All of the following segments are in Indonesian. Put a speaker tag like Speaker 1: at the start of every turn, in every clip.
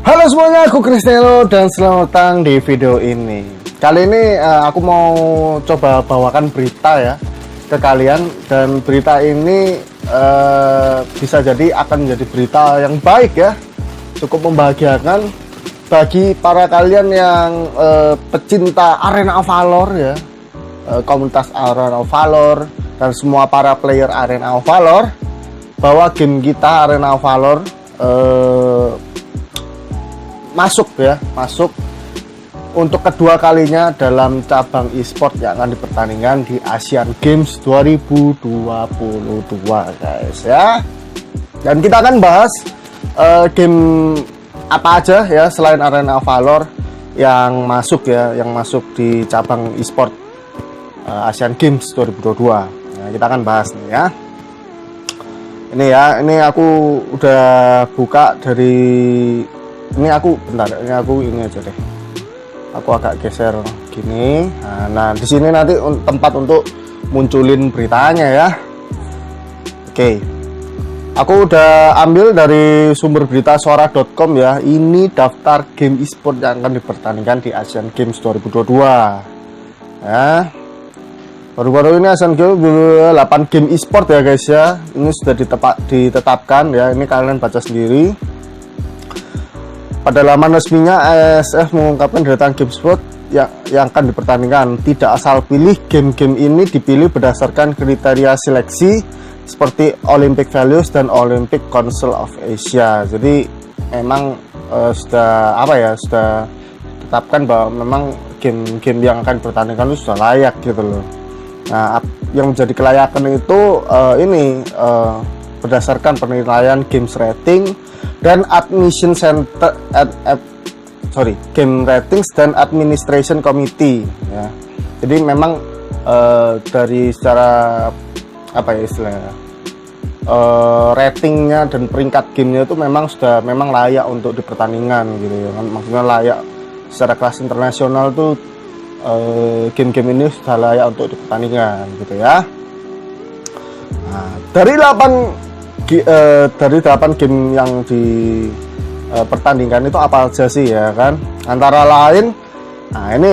Speaker 1: Halo semuanya, aku Kristelo dan selamat datang di video ini. Kali ini aku mau coba bawakan berita ya ke kalian, dan berita ini bisa jadi akan menjadi berita yang baik ya, cukup membahagiakan bagi para kalian yang pecinta Arena of Valor ya, komunitas Arena of Valor dan semua para player Arena of Valor, bahwa game kita Arena of Valor masuk untuk kedua kalinya dalam cabang e-sport yang akan dipertandingkan di Asian Games 2022 guys ya. Dan kita akan bahas game apa aja ya selain Arena of Valor yang masuk di cabang e-sport Asian Games 2022. Nah, kita akan bahas nih ya. Ini aku udah buka dari ini aja deh. Aku agak geser gini. Nah, di sini nanti tempat untuk munculin beritanya ya. Oke. Aku udah ambil dari sumber berita suara.com ya. Ini daftar game e-sport yang akan dipertandingkan di Asian Games 2022. Ya. Baru-baru ini Asian Games 8 game e-sport ya guys ya. Ini sudah ditetapkan ya. Ini kalian baca sendiri. Pada laman resminya ASF mengungkapkan deretan game sport yang akan dipertandingkan. Tidak asal pilih, game-game ini dipilih berdasarkan kriteria seleksi seperti Olympic Values dan Olympic Council of Asia. Jadi memang sudah ditetapkan bahwa memang game-game yang akan dipertandingkan itu sudah layak gitu loh. Nah, yang menjadi kelayakan itu berdasarkan penilaian games rating dan admission center game ratings dan administration committee ya. Jadi memang dari secara ratingnya dan peringkat gamenya itu memang layak untuk dipertandingkan gitu ya. Maksudnya layak secara kelas internasional tuh game-game ini sudah layak untuk dipertandingkan gitu ya. Nah, dari 8 game yang dipertandingkan itu apa aja sih ya kan? Antara lain, nah ini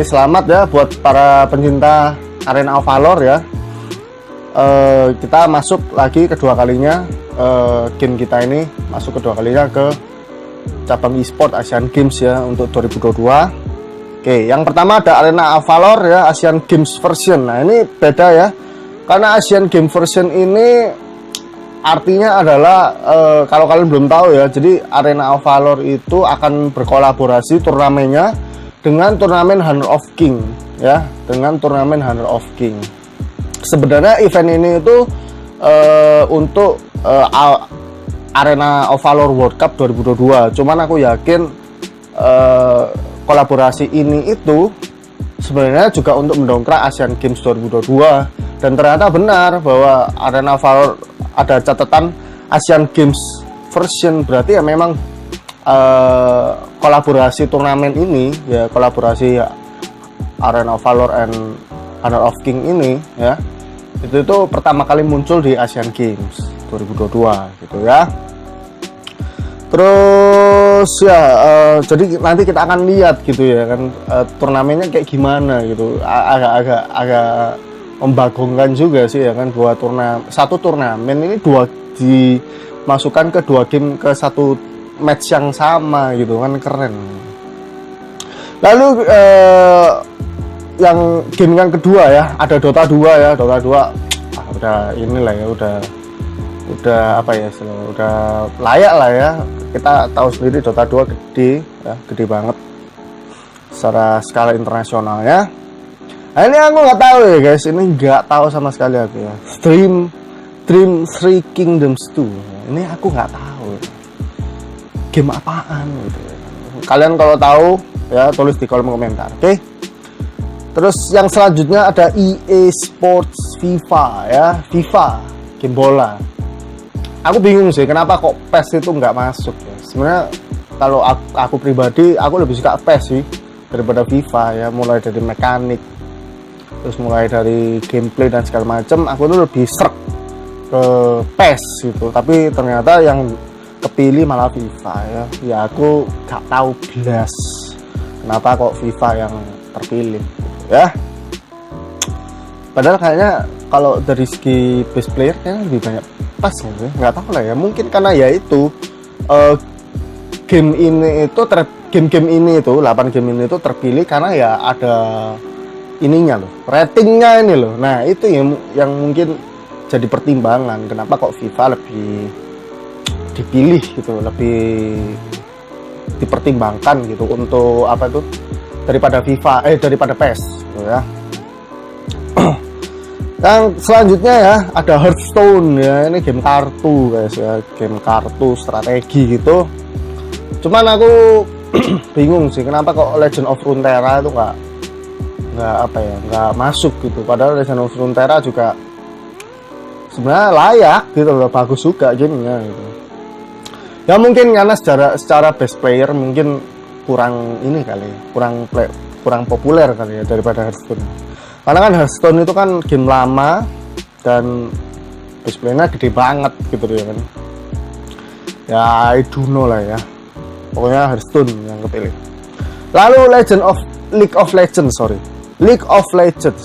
Speaker 1: selamat ya buat para pencinta Arena of Valor ya. Kita masuk lagi kedua kalinya, game kita ini masuk kedua kalinya ke cabang e-sport Asian Games ya untuk 2022. Oke, yang pertama ada Arena of Valor ya, Asian Games version. Nah, ini beda ya. Karena Asian Games version ini artinya adalah kalau kalian belum tahu ya, jadi Arena of Valor itu akan berkolaborasi turnamennya dengan turnamen Honor of King ya, Sebenarnya event ini itu untuk Arena of Valor World Cup 2022. Cuman aku yakin kolaborasi ini itu sebenarnya juga untuk mendongkrak Asian Games 2022, dan ternyata benar bahwa Arena of Valor ada catatan Asian Games version, berarti ya memang kolaborasi turnamen ini ya, kolaborasi Arena of Valor and Honor of King ini ya, itu pertama kali muncul di Asian Games 2022 gitu ya. Terus ya jadi nanti kita akan lihat gitu ya kan, turnamennya kayak gimana gitu. Agak membagongkan juga sih ya kan, buat satu turnamen ini dimasukkan ke 2 game ke 1 match yang sama gitu kan, keren. Lalu yang game yang kedua ya, ada Dota 2 ya. Dota 2 udah layak lah ya. Kita tahu sendiri Dota 2 gede banget secara skala internasional ya. Nah, ini aku nggak tahu ya guys, ini nggak tahu sama sekali aku ya. Dream Three Kingdoms 2 ini aku nggak tahu game apaan gitu. Kalian kalau tahu ya tulis di kolom komentar, oke? Terus yang selanjutnya ada EA Sports FIFA ya, FIFA game bola. Aku bingung sih kenapa kok PES itu nggak masuk ya. Sebenarnya kalau aku pribadi, aku lebih suka PES sih daripada FIFA ya, mulai dari mekanik, terus mulai dari gameplay dan segala macam, aku tuh lebih serk ke PES gitu. Tapi ternyata yang kepilih malah FIFA ya. Ya aku gak tahu belas kenapa kok FIFA yang terpilih ya. Padahal kayaknya kalau dari segi best player kayaknya lebih banyak pas ya. Nggak tahu lah ya, mungkin karena ya itu game ini itu game-game ini itu 8 game ini itu terpilih karena ya ada ininya loh, ratingnya ini loh. Nah itu yang mungkin jadi pertimbangan kenapa kok FIFA lebih dipilih gitu, lebih dipertimbangkan gitu untuk apa itu daripada FIFA daripada PES gitu ya. Yang selanjutnya ya ada Hearthstone ya, ini game kartu guys ya, game kartu strategi gitu. Cuman aku bingung sih kenapa kok Legend of Runeterra itu nggak masuk gitu, padahal Legend of Runeterra juga sebenarnya layak gitu loh, bagus juga gamenya gitu. Ya mungkin karena secara best player mungkin kurang ini kali, kurang populer kali ya daripada Hearthstone. Karena kan Hearthstone itu kan game lama dan best playernya gede banget gitu ya kan. Ya I don't know lah ya, pokoknya Hearthstone yang kepilih. Lalu League of Legends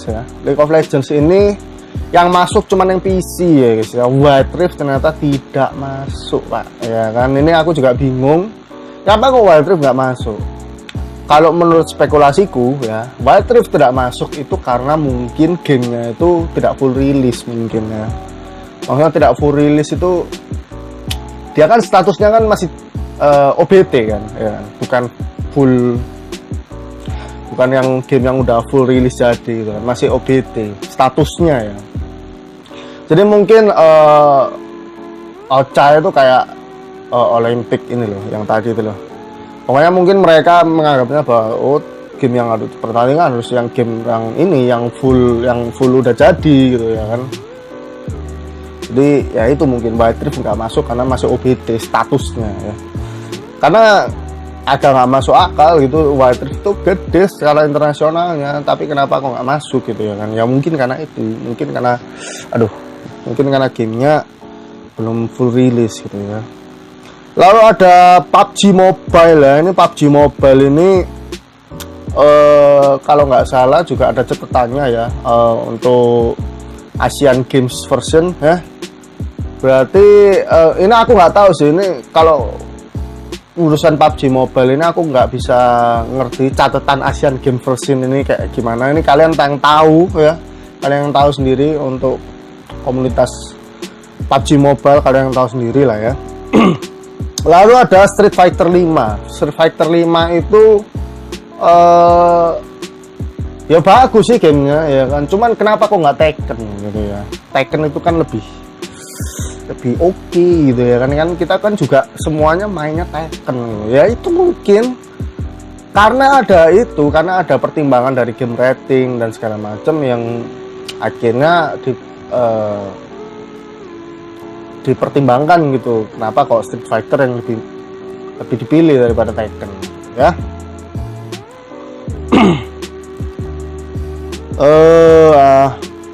Speaker 1: ya. League of Legends ini yang masuk cuman yang PC ya guys ya. Wild Rift ternyata tidak masuk pak ya kan. Ini aku juga bingung kenapa kok Wild Rift nggak masuk. Kalau menurut spekulasiku ya, Wild Rift tidak masuk itu karena mungkin gamenya itu tidak full release mungkin ya. Maksudnya tidak full release itu dia kan statusnya kan masih OBT kan ya, bukan yang game yang udah full release jadi gitu kan, masih OBT statusnya ya. Jadi mungkin Ocha itu kayak Olympic ini loh, yang tadi itu loh. Pokoknya mungkin mereka menganggapnya bahwa game yang harus pertandingan harus yang game yang ini yang full udah jadi gitu ya kan. Jadi ya itu mungkin Wild Rift nggak masuk karena masih OBT statusnya ya. Karena agak nggak masuk akal gitu, Wild Rift itu gede secara internasionalnya, tapi kenapa kok nggak masuk gitu ya kan? Ya mungkin karena itu, mungkin karena gamenya belum full release gitu ya. Lalu ada PUBG Mobile ya. Ini PUBG Mobile ini kalau nggak salah juga ada catatannya ya, untuk Asian Games version ya. Berarti ini aku nggak tahu sih, ini kalau urusan PUBG Mobile ini aku nggak bisa ngerti catatan Asian Games version ini kayak gimana. Ini kalian yang tahu ya, kalian yang tahu sendiri. Untuk komunitas PUBG Mobile kalian yang tahu sendiri lah ya. Lalu ada Street Fighter 5. Street Fighter 5 itu ya bagus sih gamenya ya kan. Cuman kenapa kok nggak Tekken gitu ya? Tekken itu kan lebih oke gitu ya kan. Kita kan juga semuanya mainnya Tekken gitu. Ya itu mungkin karena ada pertimbangan dari game rating dan segala macam yang akhirnya dipertimbangkan gitu. Kenapa kok Street Fighter yang lebih dipilih daripada Tekken ya.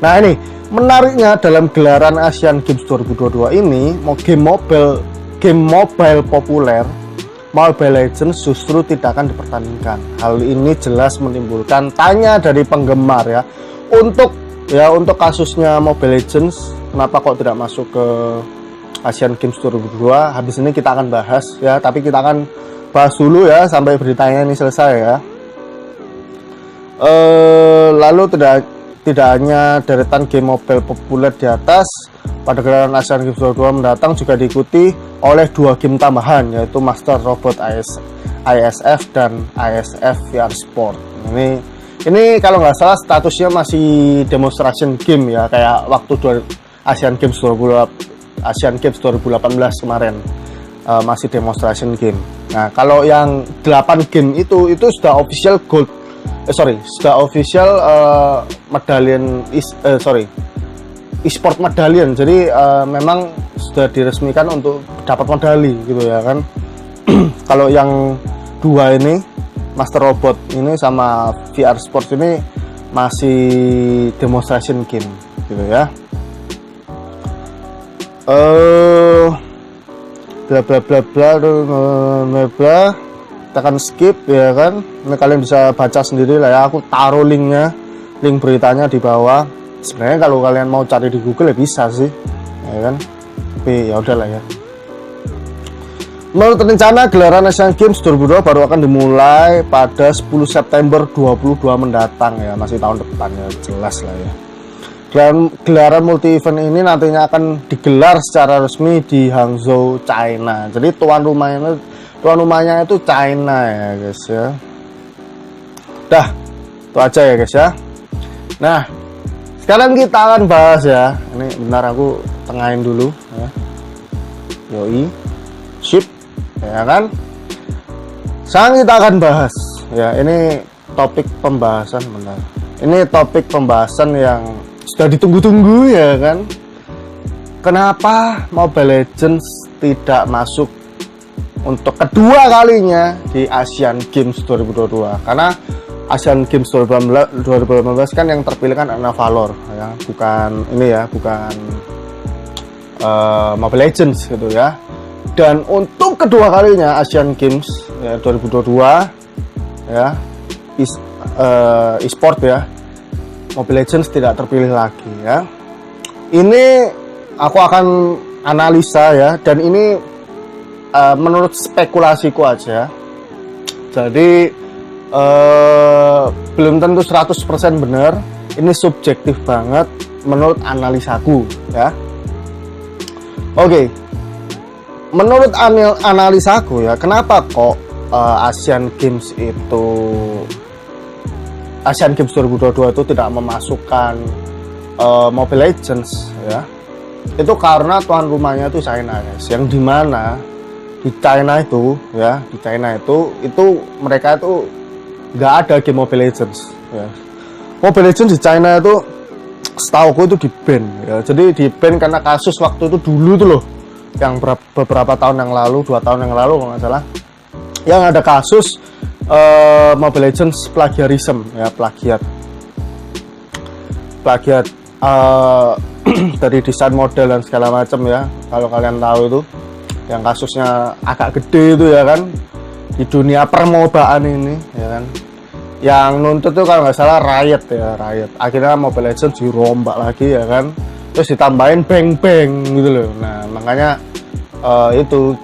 Speaker 1: Nah ini menariknya dalam gelaran Asian Games 2022 ini, game mobile populer Mobile Legends justru tidak akan dipertandingkan. Hal ini jelas menimbulkan tanya dari penggemar ya. Untuk kasusnya Mobile Legends, kenapa kok tidak masuk ke Asian Games 2022? Habis ini kita akan bahas ya, tapi kita akan bahas dulu ya sampai beritanya ini selesai ya. Lalu tidak hanya deretan game mobile populer di atas, pada gelaran Asian Games 2022 mendatang juga diikuti oleh 2 game tambahan, yaitu Master Robot ISF dan ISF VR Sport. Ini kalau nggak salah statusnya masih demonstration game ya, kayak waktu Asian Games 2018 kemarin masih demonstration game. Nah kalau yang 8 game itu sudah official medalian e-sport medalian. Jadi memang sudah diresmikan untuk dapat medali gitu ya kan. Kalau yang 2 ini Master Robot ini sama VR Sports ini masih demonstration game gitu ya. bla bla bla bla bla bla, tekan skip ya kan. Ini kalian bisa baca sendiri lah ya, aku taruh linknya, link beritanya di bawah. Sebenarnya kalau kalian mau cari di Google ya bisa sih ya kan, tapi ya udahlah ya. Menurut rencana gelaran Asian Games 2022 baru akan dimulai pada 10 September 2022 mendatang ya, masih tahun depan ya, jelas lah ya. Gelaran multi event ini nantinya akan digelar secara resmi di Hangzhou, China. Jadi tuan rumahnya itu China ya guys ya. Dah, itu aja ya guys ya. Nah, sekarang kita akan bahas ya. Ini bentar aku tengahin dulu ya. Yoi, sip, ya kan. Sekarang kita akan bahas ya. Ini topik pembahasan benar. Ini topik pembahasan yang sudah ditunggu-tunggu ya kan. Kenapa Mobile Legends tidak masuk untuk kedua kalinya di Asian Games 2022? Karena Asian Games 2018 kan yang terpilih kan adalah Valor ya, bukan ini ya, bukan Mobile Legends gitu ya. Dan untuk kedua kalinya Asian Games ya, 2022 ya, e-sport ya, Mobile Legends tidak terpilih lagi ya. Ini aku akan analisa ya, dan ini menurut spekulasiku aja. Jadi belum tentu 100% benar. Ini subjektif banget menurut analisaku ya. Oke. Menurut analisaku ya, kenapa kok Asian Games 2022 itu tidak memasukkan Mobile Legends ya? Itu karena tuan rumahnya itu China guys, yang dimana di China itu ya, itu mereka itu nggak ada game Mobile Legends ya. Mobile Legends di China itu setauku itu di ban ya. Jadi di ban karena kasus waktu itu dulu tuh loh, yang beberapa tahun yang lalu, 2 tahun yang lalu kalau nggak salah, yang ada kasus Mobile Legends plagiarism ya, plagiat dari desain model dan segala macam ya. Kalau kalian tahu itu yang kasusnya agak gede itu ya kan, di dunia permobaan ini ya kan. Yang nuntut tuh kalau nggak salah Riot ya, Riot. Akhirnya Mobile Legends dirombak lagi ya kan, terus ditambahin bang gitu loh. Nah makanya itu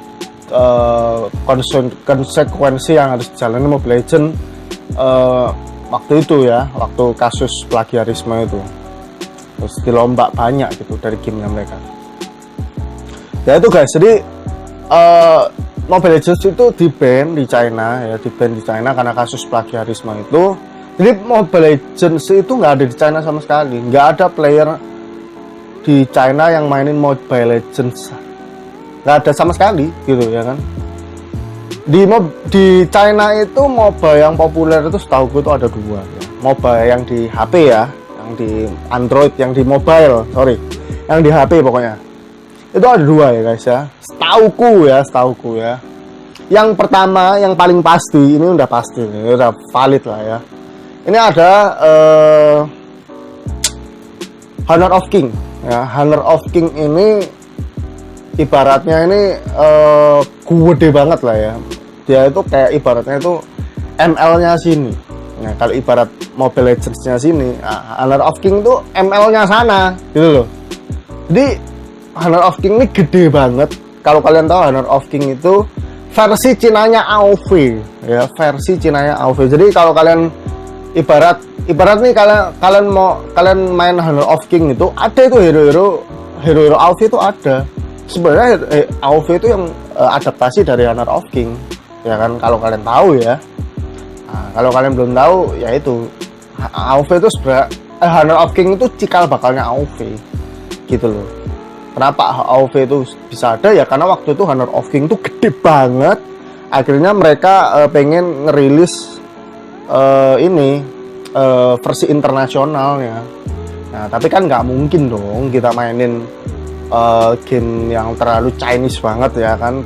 Speaker 1: konsekuensi yang harus dijalani Mobile Legends waktu itu ya, waktu kasus plagiarisme itu, terus dilombak banyak gitu dari gamenya mereka ya itu guys. Jadi Mobile Legends itu di-ban di China ya, di-ban di China karena kasus plagiarisme itu. Jadi Mobile Legends itu nggak ada di China sama sekali, nggak ada player di China yang mainin Mobile Legends, nggak ada sama sekali gitu ya kan. Di China itu MOBA yang populer itu setahu itu ada 2 ya. MOBA yang di HP ya, yang di Android, yang di mobile, yang di HP pokoknya. Itu ada 2 ya guys ya. Setauku ya. Yang pertama, yang paling pasti, ini udah pasti, ini udah valid lah ya. Ini ada Honor of King ya. Honor of King ini ibaratnya ini gede banget lah ya. Dia itu kayak ibaratnya itu ML-nya sini. Nah, kalau ibarat Mobile Legends-nya sini, Honor of King itu ML-nya sana gitu loh. Jadi Honor of King ini gede banget. Kalau kalian tahu Honor of King itu versi Cinanya AoV ya, versi Cinanya AoV. Jadi kalau kalian ibarat nih, kalian main Honor of King itu ada itu hero AoV itu ada. Sebenarnya AoV itu yang adaptasi dari Honor of King ya kan, kalau kalian tahu ya. Nah, kalau kalian belum tahu ya itu AoV itu sebenarnya Honor of King itu cikal bakalnya AoV gitu loh. Kenapa AoV itu bisa ada ya, karena waktu itu Honor of King itu gede banget. Akhirnya mereka pengen ngerilis versi internasional ya. Nah tapi kan nggak mungkin dong kita mainin game yang terlalu Chinese banget ya kan,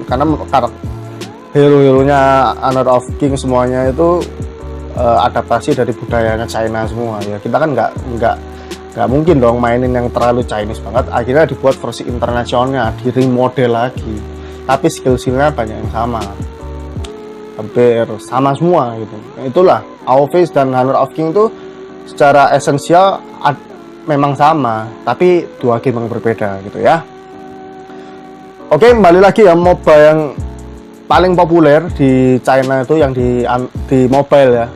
Speaker 1: karena hero-heronya Honor of King semuanya itu adaptasi dari budayanya China semua ya. Kita kan nggak mungkin dong mainin yang terlalu Chinese banget. Akhirnya dibuat versi internasionalnya, di remodel lagi tapi skill-skillnya banyak yang sama, hampir sama semua gitu. Nah, itulah AoV dan Honor of King itu secara esensial memang sama, tapi dua game yang berbeda gitu ya. Oke, kembali lagi ya, MOBA yang paling populer di China itu yang di mobile ya,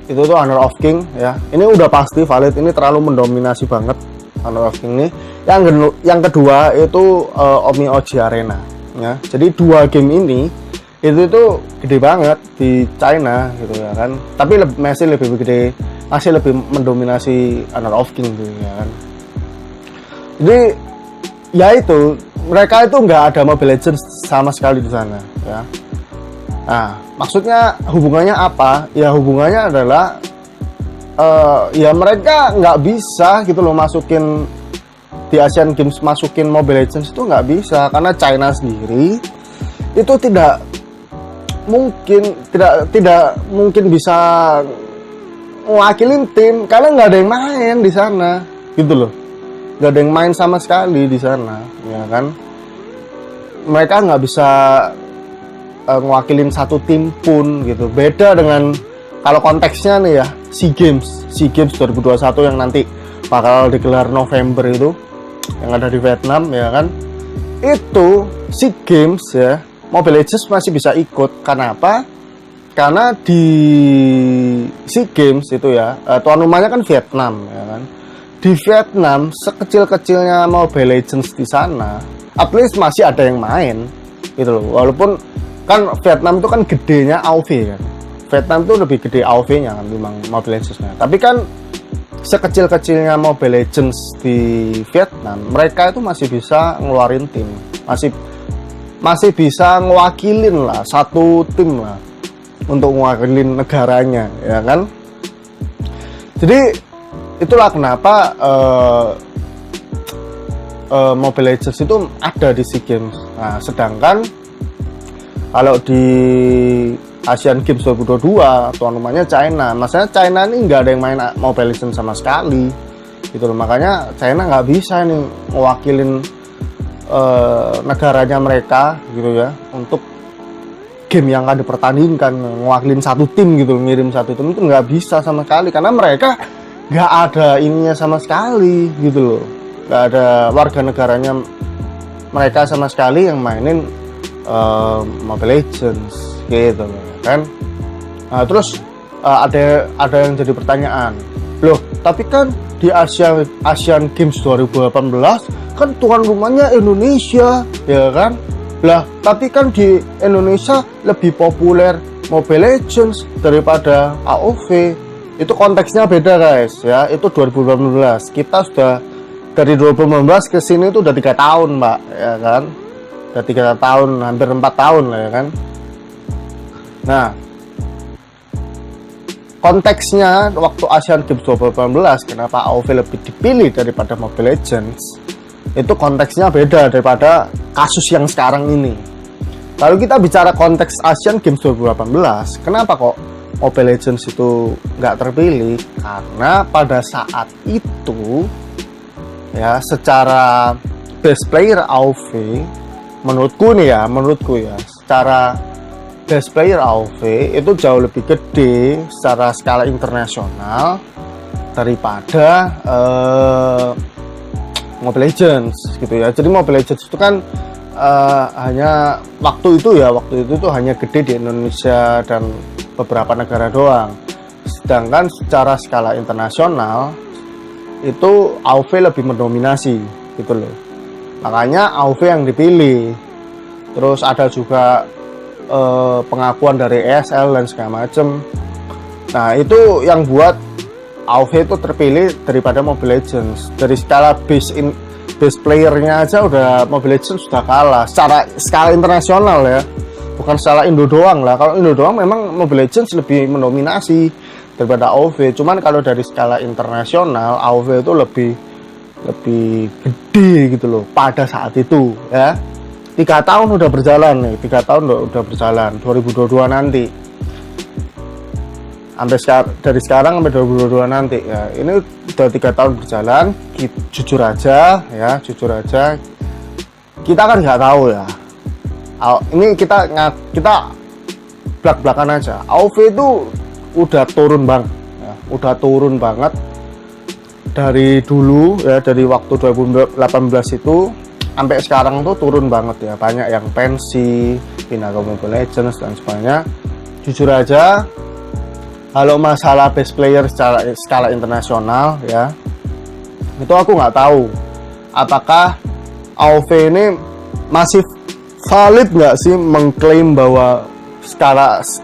Speaker 1: itu tuh Honor of King ya. Ini udah pasti valid, ini terlalu mendominasi banget Honor of King ini. Yang kedua itu OmiOG Arena ya. Jadi dua game ini itu gede banget di China gitu ya kan. Tapi masih lebih gede, masih lebih mendominasi Honor of King gitu ya kan. Jadi ya itu, mereka itu nggak ada Mobile Legends sama sekali di sana ya. Nah, maksudnya hubungannya apa? Ya hubungannya adalah ya mereka nggak bisa gitu loh masukin di Asian Games, masukin Mobile Legends itu nggak bisa, karena China sendiri itu tidak mungkin bisa mewakilin tim, karena nggak ada yang main di sana gitu loh, nggak ada yang main sama sekali di sana ya kan. Mereka nggak bisa ngewakilin satu tim pun gitu. Beda dengan kalau konteksnya nih ya SEA Games 2021 yang nanti bakal digelar November itu, yang ada di Vietnam ya kan. Itu SEA Games ya, Mobile Legends masih bisa ikut. Kenapa? Karena di SEA Games itu ya, tuan rumahnya kan Vietnam ya kan. Di Vietnam sekecil-kecilnya Mobile Legends di sana, at least masih ada yang main gitu loh. Walaupun kan Vietnam itu kan gedenya AoV kan. Vietnam itu lebih gede AoV-nya kan memang Mobile Legends-nya. Tapi kan sekecil-kecilnya Mobile Legends di Vietnam, mereka itu masih bisa ngeluarin tim, masih bisa ngewakilin lah satu tim lah untuk ngewakilin negaranya ya kan. Jadi itulah kenapa Mobile Legends itu ada di SEA Games. Nah, sedangkan kalau di Asian Games 2022 tuan rumahnya China, maksudnya China ini nggak ada yang main Mobile Legends sama sekali gitu loh. Makanya China nggak bisa nih mewakilin negaranya mereka gitu ya untuk game yang akan dipertandingkan, mewakilin satu tim gitu, ngirim satu tim itu nggak bisa sama sekali, karena mereka nggak ada ininya sama sekali gitu loh, nggak ada warga negaranya mereka sama sekali yang mainin Mobile Legends gitu loh kan. Nah, terus ada yang jadi pertanyaan, loh tapi kan di Asian Games 2018 kan tuan rumahnya Indonesia ya kan. Lah tapi kan di Indonesia lebih populer Mobile Legends daripada AoV. Itu konteksnya beda guys ya, itu 2018. Kita sudah dari 2019 ke sini itu udah 3 tahun mbak ya kan. Udah 3 tahun, hampir 4 tahun lah ya kan. Nah, konteksnya waktu Asian Games 2018 kenapa AoV lebih dipilih daripada Mobile Legends, itu konteksnya beda daripada kasus yang sekarang ini. Kalau kita bicara konteks Asian Games 2018, kenapa kok Mobile Legends itu nggak terpilih? Karena pada saat itu ya secara best player AoV, menurutku ya secara best player AoV itu jauh lebih gede secara skala internasional daripada Mobile Legends gitu ya. Jadi Mobile Legends itu kan hanya waktu itu tuh hanya gede di Indonesia dan beberapa negara doang. Sedangkan secara skala internasional itu AoV lebih mendominasi gitu loh. Makanya AoV yang dipilih. Terus ada juga pengakuan dari ESL dan segala macem. Nah itu yang buat AoV itu terpilih daripada Mobile Legends. Dari skala base playernya aja udah Mobile Legends sudah kalah secara skala internasional ya, bukan secara Indo doang lah. Kalau Indo doang memang Mobile Legends lebih mendominasi daripada AoV. Cuman kalau dari skala internasional AoV itu lebih gede gitu loh pada saat itu ya. 3 tahun udah berjalan nih, 3 tahun udah berjalan 2022 nanti, sampai dari sekarang sampai 2022 nanti ya, ini udah 3 tahun berjalan. Jujur aja kita kan nggak tahu ya Ini kita belak-belakan aja. AoV itu udah turun bang, ya, udah turun banget dari dulu ya, dari waktu 2018 itu sampai sekarang tuh turun banget ya. Banyak yang pensi, pindah ke Mobile Legends dan sebagainya. Jujur aja, kalau masalah best player secara skala internasional ya, itu aku nggak tahu apakah AoV ini masih valid nggak sih mengklaim bahwa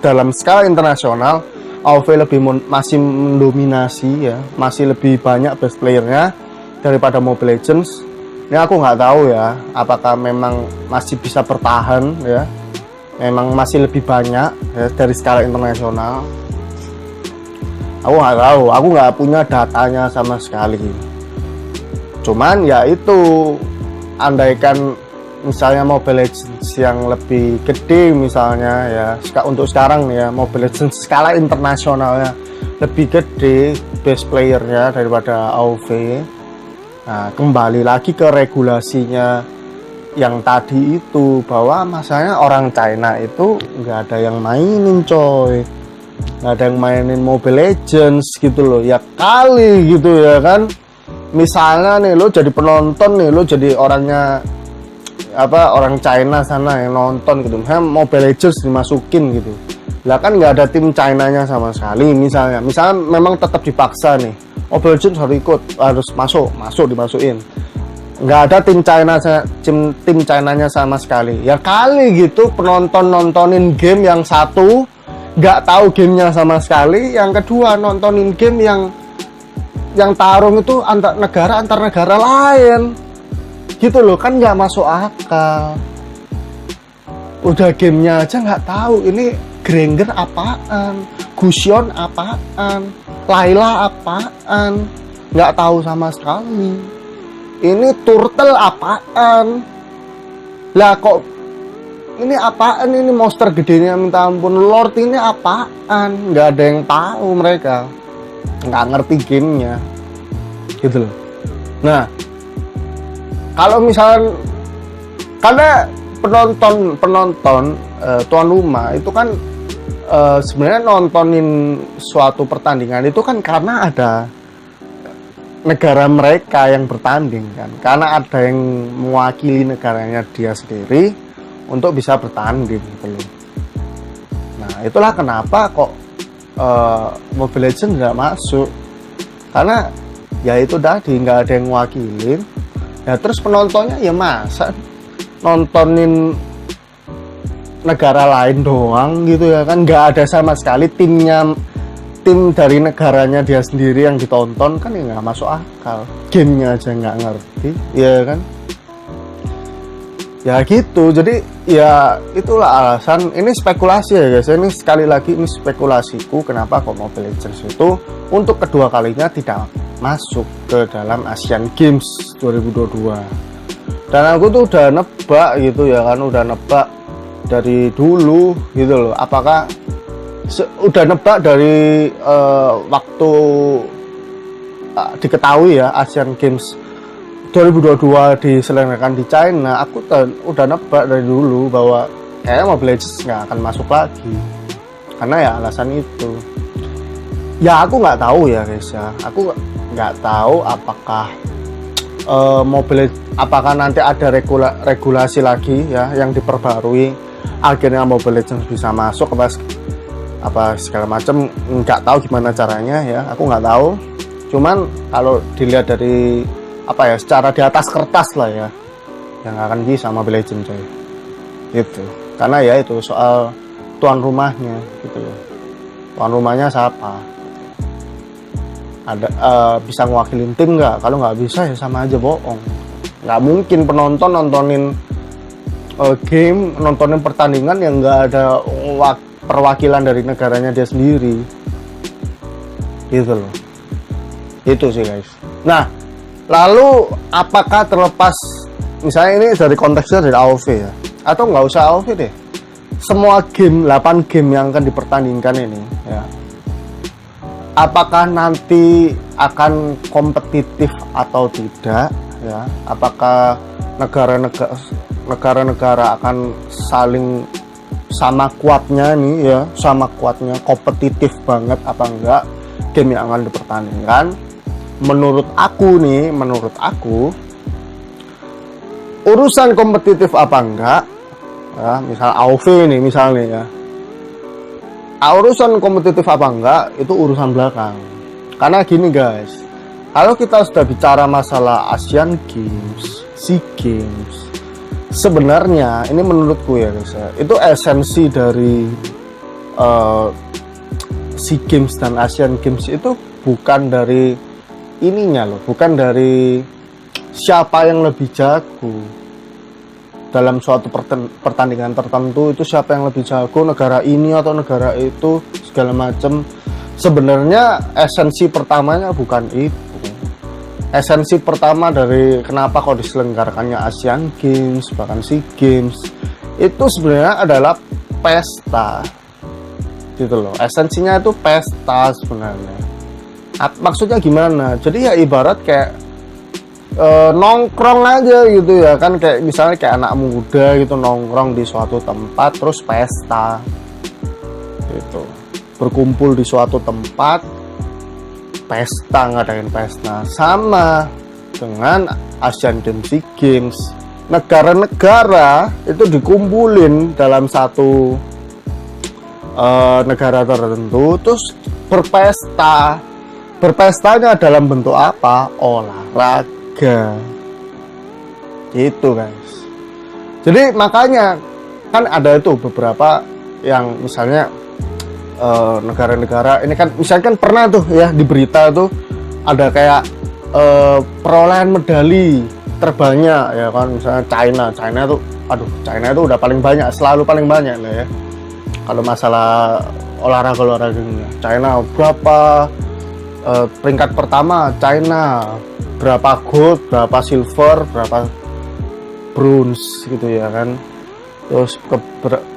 Speaker 1: dalam skala internasional AoV masih mendominasi ya, masih lebih banyak best playernya daripada Mobile Legends. Ini aku nggak tahu ya, apakah memang masih bisa bertahan ya, memang masih lebih banyak ya dari skala internasional. Aku nggak tahu, aku nggak punya datanya sama sekali. Cuman ya itu, andaikan misalnya Mobile Legends yang lebih gede misalnya ya, untuk sekarang nih ya, Mobile Legends skala internasionalnya lebih gede best playernya daripada AoV. Nah, kembali lagi ke regulasinya yang tadi itu, bahwa masalahnya orang China itu nggak ada yang mainin coy, nggak ada yang mainin Mobile Legends gitu loh ya kali gitu ya kan. Misalnya nih lo jadi penonton nih, lo jadi orang China sana yang nonton gitu, misalnya Mobile Legends dimasukin gitu, lah kan nggak ada tim China-nya sama sekali. Misalnya memang tetap dipaksa nih Mobile Legends harus masuk dimasukin, nggak ada tim China-nya sama sekali ya kali gitu. Penonton nontonin game yang satu nggak tahu gamenya sama sekali, yang kedua nontonin game yang tarung itu antar negara lain gitu loh, kan nggak masuk akal. Udah gamenya aja nggak tahu ini Granger apaan, Gusion apaan, Layla apaan, nggak tahu sama sekali. Ini Turtle apaan, lah kok ini apaan, ini monster gedenya minta ampun, Lord ini apaan, nggak ada yang tahu, mereka nggak ngerti gamenya gitu loh. Nah, kalau misalnya karena penonton tuan rumah itu kan sebenarnya nontonin suatu pertandingan itu kan karena ada negara mereka yang bertanding kan, karena ada yang mewakili negaranya dia sendiri untuk bisa bertanding gitu loh. Nah, itulah kenapa kok Mobile Legends nggak masuk, karena ya itu tadi nggak ada yang mewakilin ya. Terus penontonnya ya masa nontonin negara lain doang gitu ya kan, nggak ada sama sekali tim dari negaranya dia sendiri yang ditonton, kan ya nggak masuk akal. Gamenya aja nggak ngerti ya kan, ya gitu. Jadi ya itulah alasan, ini spekulasi ya guys, ini sekali lagi ini spekulasiku kenapa kok Mobile Legends itu untuk kedua kalinya tidak masuk ke dalam Asian Games 2022. Dan aku tuh udah nebak gitu ya kan, udah nebak dari dulu gitu loh, apakah udah nebak dari waktu diketahui ya Asian Games 2022 diselenggarakan di China. Aku udah nebak dari dulu bahwa kayaknya Mobile Legends nggak akan masuk lagi, karena ya alasan itu. Ya aku nggak tahu ya guys ya, aku nggak tahu apakah apakah nanti ada regulasi lagi ya yang diperbarui akhirnya Mobile Legends bisa masuk apa segala macam. Nggak tahu gimana caranya ya, aku nggak tahu. Cuman kalau dilihat dari secara di atas kertas lah ya, yang akan bisa Mobile Legends coy itu, karena ya itu soal tuan rumahnya gitu loh. Tuan rumahnya siapa, ada bisa ngewakilin tim nggak? Kalau nggak bisa ya sama aja bohong. Nggak mungkin penonton nontonin game, nontonin pertandingan yang nggak ada perwakilan dari negaranya dia sendiri gitu loh. Itu sih guys. Nah, lalu apakah terlepas misalnya ini dari konteksnya dari AoV ya, atau nggak usah AoV deh, semua game 8 game yang akan dipertandingkan ini ya, apakah nanti akan kompetitif atau tidak ya, apakah negara-negara akan saling sama kuatnya nih ya, sama kuatnya, kompetitif banget apa enggak game yang akan dipertandingkan. Menurut aku nih, urusan kompetitif apa enggak ya, misal AOV nih misalnya ya, urusan kompetitif apa enggak itu urusan belakang. Karena gini guys, kalau kita sudah bicara masalah Asian Games, SEA Games, sebenarnya ini menurutku ya guys ya, itu esensi dari SEA Games dan Asian Games itu bukan dari ininya loh, bukan dari siapa yang lebih jago dalam suatu pertandingan tertentu, itu siapa yang lebih jago, negara ini atau negara itu segala macam. Sebenarnya esensi pertamanya bukan itu. Esensi pertama dari kenapa kok diselenggarakannya Asian Games bahkan SEA Games itu sebenarnya adalah pesta gitu loh. Esensinya itu pesta sebenarnya. Maksudnya gimana? Jadi ya ibarat kayak nongkrong aja gitu ya kan, kayak misalnya kayak anak muda gitu nongkrong di suatu tempat terus pesta gitu, berkumpul di suatu tempat pesta, ngadain pesta. Sama dengan Asian Games, SEA Games, negara-negara itu dikumpulin dalam satu negara tertentu terus berpesta. Berpestanya dalam bentuk apa? Olahraga gitu guys. Jadi makanya kan ada itu beberapa yang misalnya negara-negara ini kan misalkan pernah tuh ya di berita tuh ada kayak perolehan medali terbanyak ya kan, misalnya China tuh, aduh China itu udah paling banyak, selalu paling banyak lah ya kalau masalah olahraga ini. China berapa peringkat pertama, China berapa gold, berapa silver, berapa bronze gitu ya kan. Terus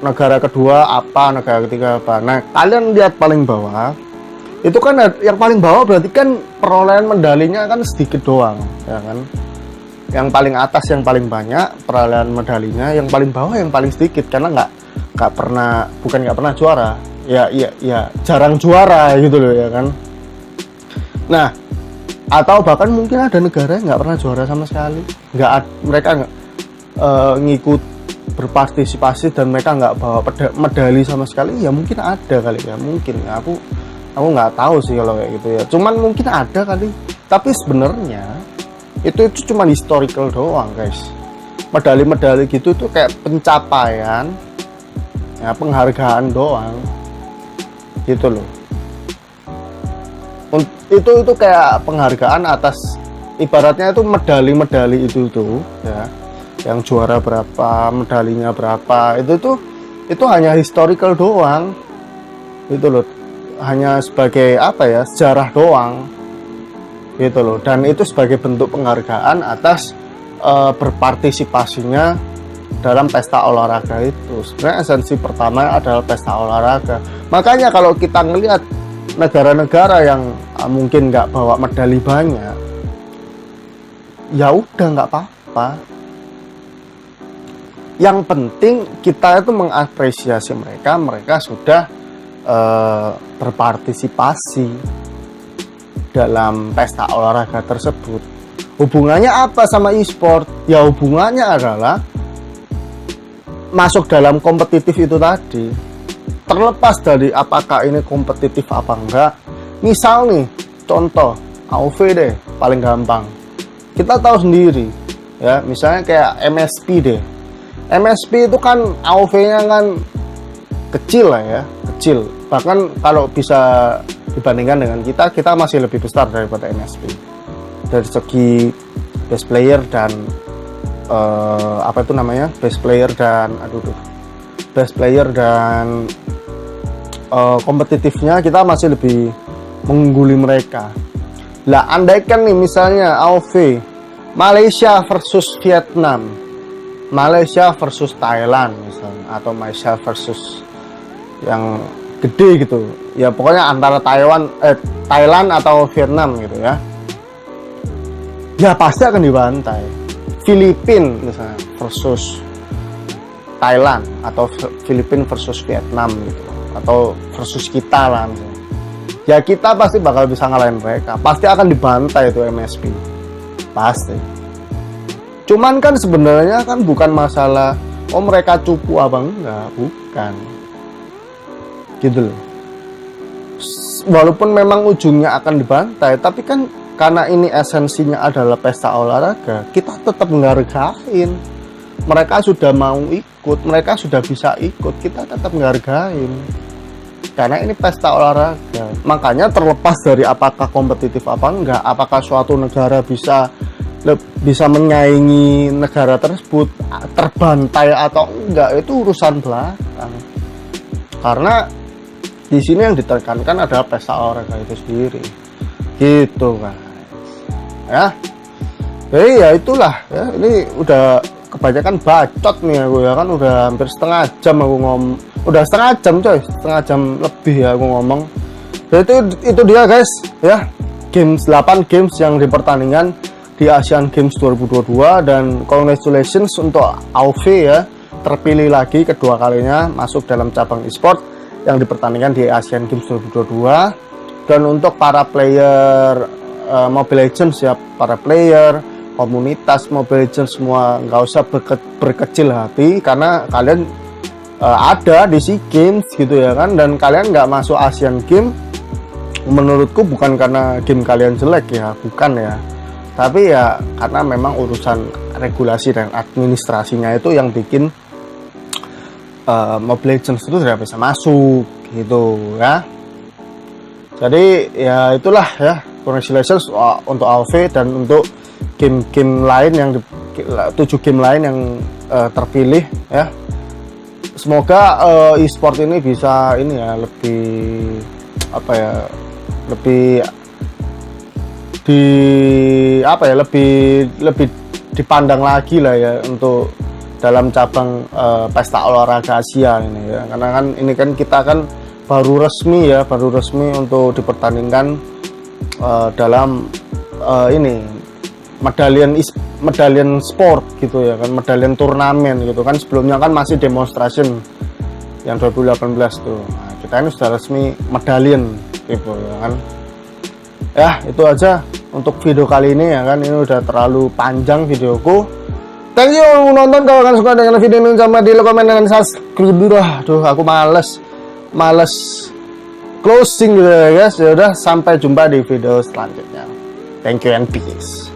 Speaker 1: negara kedua apa, negara ketiga apa. Nah kalian lihat paling bawah itu kan, yang paling bawah berarti kan perolehan medalinya kan sedikit doang ya kan. Yang paling atas yang paling banyak perolehan medalinya, yang paling bawah yang paling sedikit, karena nggak pernah juara ya jarang juara gitu loh ya kan. Nah atau bahkan mungkin ada negara yang nggak pernah juara sama sekali, mereka nggak ngikut berpartisipasi dan mereka nggak bawa medali sama sekali. Ya mungkin ada kali ya, mungkin ya, aku nggak tahu sih kalau kayak gitu ya, cuman mungkin ada kali. Tapi sebenarnya itu cuma historical doang guys. Medali-medali gitu tuh kayak pencapaian ya, penghargaan doang gitu loh. Itu kayak penghargaan atas, ibaratnya itu medali-medali itu tuh ya, yang juara berapa, medalinya berapa, itu hanya historical doang gitu loh, hanya sebagai apa ya, sejarah doang gitu loh. Dan itu sebagai bentuk penghargaan atas berpartisipasinya dalam pesta olahraga itu. Sebenarnya esensi pertama adalah pesta olahraga. Makanya kalau kita ngelihat negara-negara yang mungkin nggak bawa medali banyak, ya udah nggak apa-apa. Yang penting kita itu mengapresiasi mereka sudah berpartisipasi dalam pesta olahraga tersebut. Hubungannya apa sama e-sport? Ya hubungannya adalah masuk dalam kompetitif itu tadi. Terlepas dari apakah ini kompetitif apa enggak. Misal nih, contoh AOV deh, paling gampang. Kita tahu sendiri ya, misalnya kayak MSP deh. MSP itu kan AOV-nya kan kecil lah ya, kecil. Bahkan kalau bisa dibandingkan dengan kita masih lebih besar daripada MSP dari segi best player dan best player dan kompetitifnya kita masih lebih mengungguli mereka. Lah andaikan nih misalnya AOV Malaysia versus Vietnam, Malaysia versus Thailand misalnya, atau Malaysia versus yang gede gitu ya, pokoknya antara Thailand atau Vietnam gitu ya, ya pasti akan dibantai. Filipina misalnya versus Thailand atau Filipina versus Vietnam gitu, atau versus kita lah misalnya. Ya kita pasti bakal bisa ngalahin mereka, pasti akan dibantai itu MSP, pasti. Cuman kan sebenarnya kan bukan masalah oh mereka cupu apa enggak, bukan gitu loh. Walaupun memang ujungnya akan dibantai, tapi kan karena ini esensinya adalah pesta olahraga, kita tetap menghargain. Mereka sudah mau ikut, mereka sudah bisa ikut, kita tetap menghargain. Karena ini pesta olahraga. Makanya terlepas dari apakah kompetitif apa enggak, apakah suatu negara bisa menyaingi negara tersebut, terbantai atau enggak, itu urusan belakang. Karena di sini yang ditekankan adalah pesta olahraga itu sendiri, gitu guys. Ya, jadi ya itulah ya. Ini udah kebanyakan bacot nih aku ya kan, udah hampir setengah jam aku ngomong, udah setengah jam coy, setengah jam lebih ya aku ngomong. Jadi itu dia guys ya, games 8 games yang dipertandingkan di Asian Games 2022, dan congratulations untuk AOV ya, terpilih lagi kedua kalinya masuk dalam cabang e-sport yang dipertandingkan di Asian Games 2022. Dan untuk para player Mobile Legends ya, para player komunitas Mobile Legends semua, nggak usah berkecil hati karena kalian ada di SEA Games gitu ya kan, dan kalian nggak masuk Asian Games menurutku bukan karena game kalian jelek ya, bukan ya, tapi ya karena memang urusan regulasi dan administrasinya itu yang bikin Mobile Legends itu tidak bisa masuk gitu ya. Jadi ya itulah ya, congratulations untuk AOV dan untuk game-game lain yang 7 game lain yang terpilih ya. Semoga e-sport ini bisa ini ya, lebih apa ya, lebih dipandang lagi lah ya untuk dalam cabang pesta olahraga Asia ini ya. Karena kan ini kan kita kan baru resmi untuk dipertandingkan dalam ini medalian sport gitu ya kan, medalian turnamen gitu kan. Sebelumnya kan masih demonstration yang 2018 tuh. Nah, kita ini sudah resmi medalian gitu ya kan. Ya itu aja untuk video kali ini ya kan, ini udah terlalu panjang videoku. Thank you nonton, kalau kalian suka dengan video ini jangan lupa di komen dan subscribe. Aduh aku males closing gitu ya guys. Ya udah, sampai jumpa di video selanjutnya. Thank you and peace.